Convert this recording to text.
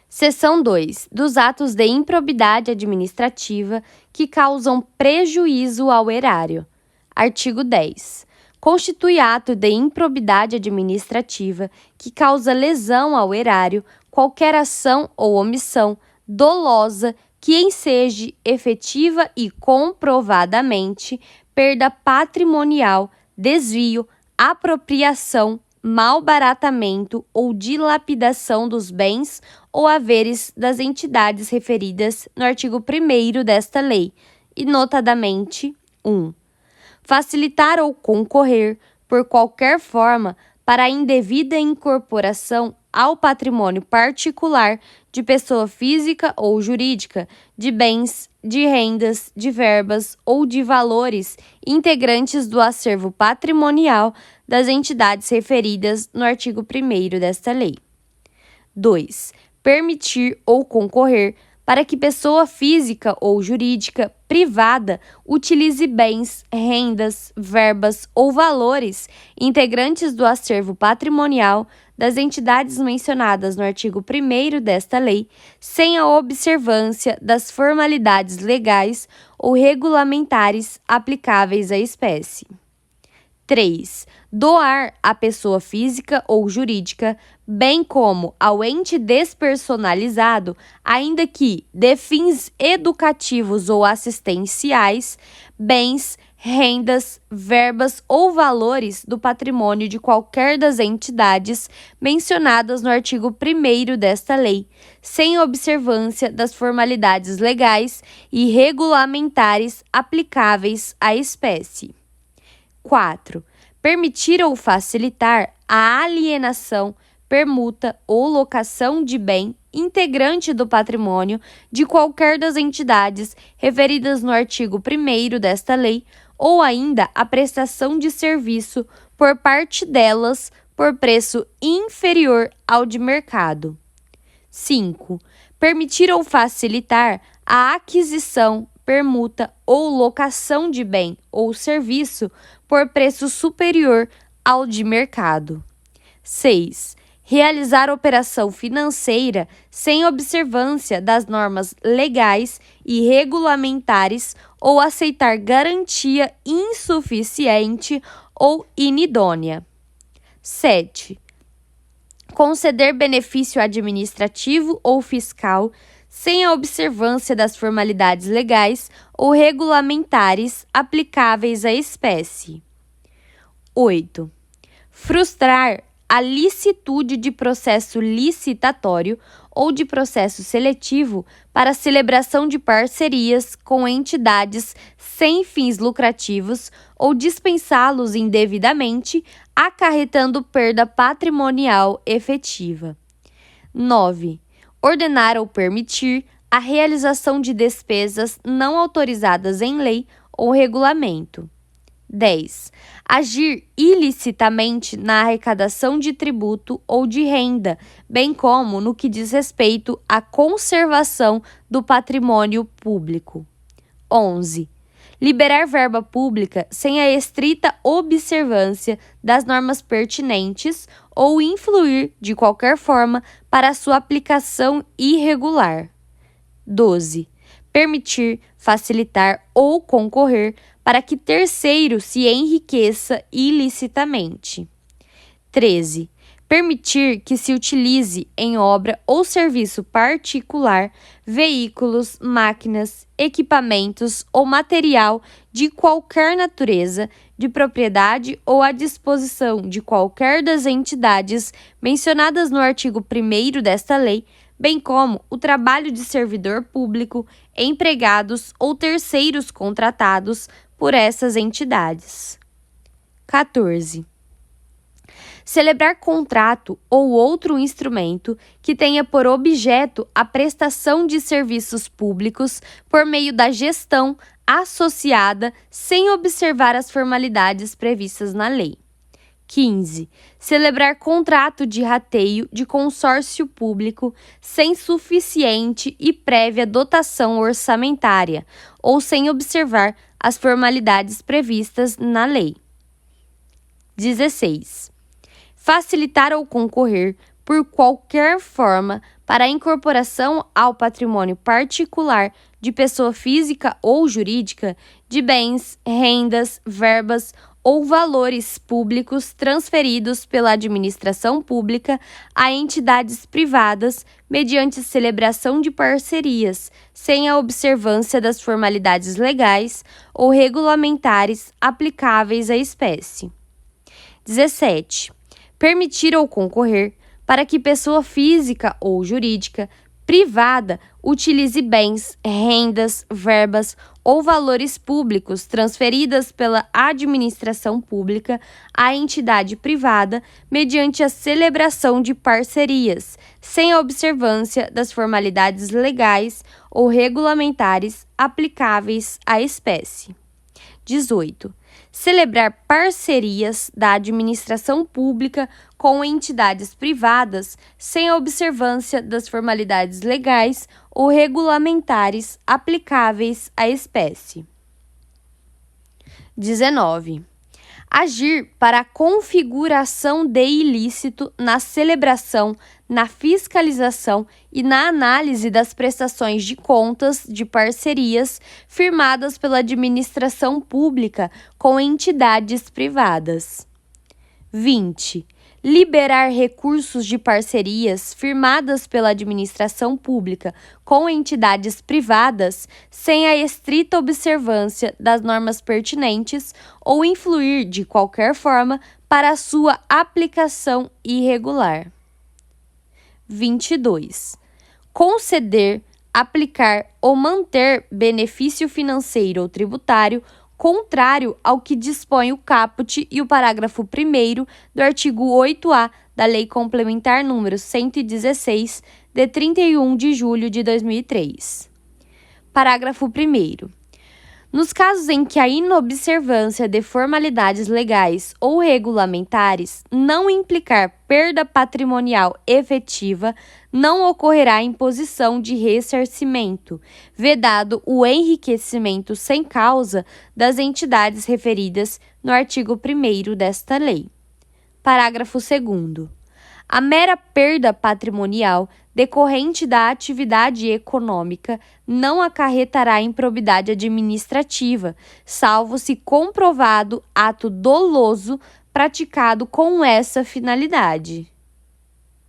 Seção 2. Dos atos de improbidade administrativa que causam prejuízo ao erário. Artigo 10. Constitui ato de improbidade administrativa que causa lesão ao erário qualquer ação ou omissão dolosa que enseje efetiva e comprovadamente perda patrimonial, desvio, apropriação, malbaratamento ou dilapidação dos bens ou haveres das entidades referidas no artigo 1º desta lei, e notadamente 1. Facilitar ou concorrer, por qualquer forma, para a indevida incorporação ao patrimônio particular de pessoa física ou jurídica, de bens, de rendas, de verbas ou de valores integrantes do acervo patrimonial das entidades referidas no artigo 1º desta lei. 2. Permitir ou concorrer para que pessoa física ou jurídica privada utilize bens, rendas, verbas ou valores integrantes do acervo patrimonial das entidades mencionadas no artigo 1º desta lei, sem a observância das formalidades legais ou regulamentares aplicáveis à espécie. 3. Doar à pessoa física ou jurídica, bem como ao ente despersonalizado, ainda que de fins educativos ou assistenciais, bens, rendas, verbas ou valores do patrimônio de qualquer das entidades mencionadas no artigo 1º desta lei, sem observância das formalidades legais e regulamentares aplicáveis à espécie. 4. Permitir ou facilitar a alienação, permuta ou locação de bem integrante do patrimônio de qualquer das entidades referidas no artigo 1º desta lei, ou ainda a prestação de serviço por parte delas por preço inferior ao de mercado. 5. Permitir ou facilitar a aquisição, permuta ou locação de bem ou serviço por preço superior ao de mercado. 6. Realizar operação financeira sem observância das normas legais e regulamentares ou aceitar garantia insuficiente ou inidônea. 7. Conceder benefício administrativo ou fiscal sem a observância das formalidades legais ou regulamentares aplicáveis à espécie. 8. Frustrar a licitude de processo licitatório ou de processo seletivo para celebração de parcerias com entidades sem fins lucrativos ou dispensá-los indevidamente, acarretando perda patrimonial efetiva. 9. Ordenar ou permitir a realização de despesas não autorizadas em lei ou regulamento. 10. Agir ilicitamente na arrecadação de tributo ou de renda, bem como no que diz respeito à conservação do patrimônio público. 11. Liberar verba pública sem a estrita observância das normas pertinentes ou influir, de qualquer forma, para sua aplicação irregular. 12. Permitir, facilitar ou concorrer para que terceiro se enriqueça ilicitamente. 13. Permitir que se utilize em obra ou serviço particular veículos, máquinas, equipamentos ou material de qualquer natureza, de propriedade ou à disposição de qualquer das entidades mencionadas no artigo 1º desta lei, bem como o trabalho de servidor público, empregados ou terceiros contratados por essas entidades. 14. Celebrar contrato ou outro instrumento que tenha por objeto a prestação de serviços públicos por meio da gestão associada sem observar as formalidades previstas na lei. 15. Celebrar contrato de rateio de consórcio público sem suficiente e prévia dotação orçamentária ou sem observar as formalidades previstas na lei. 16. Facilitar ou concorrer por qualquer forma para a incorporação ao patrimônio particular de pessoa física ou jurídica de bens, rendas, verbas ou valores públicos transferidos pela administração pública a entidades privadas mediante celebração de parcerias, sem a observância das formalidades legais ou regulamentares aplicáveis à espécie. 17. Permitir ou concorrer para que pessoa física ou jurídica privada utilize bens, rendas, verbas ou valores públicos transferidas pela administração pública à entidade privada mediante a celebração de parcerias, sem a observância das formalidades legais ou regulamentares aplicáveis à espécie. 18. Celebrar parcerias da administração pública com entidades privadas sem a observância das formalidades legais ou regulamentares aplicáveis à espécie. 19. Agir para a configuração de ilícito na celebração, na fiscalização e na análise das prestações de contas de parcerias firmadas pela administração pública com entidades privadas. 20. Liberar recursos de parcerias firmadas pela administração pública com entidades privadas sem a estrita observância das normas pertinentes ou influir de qualquer forma para a sua aplicação irregular. 22. Conceder, aplicar ou manter benefício financeiro ou tributário contrário ao que dispõe o caput e o parágrafo 1º do artigo 8A da Lei Complementar nº 116, de 31 de julho de 2003. Parágrafo 1º. Nos casos em que a inobservância de formalidades legais ou regulamentares não implicar perda patrimonial efetiva, não ocorrerá imposição de ressarcimento, vedado o enriquecimento sem causa das entidades referidas no artigo 1º desta lei. Parágrafo 2º. A mera perda patrimonial decorrente da atividade econômica não acarretará improbidade administrativa, salvo se comprovado ato doloso praticado com essa finalidade.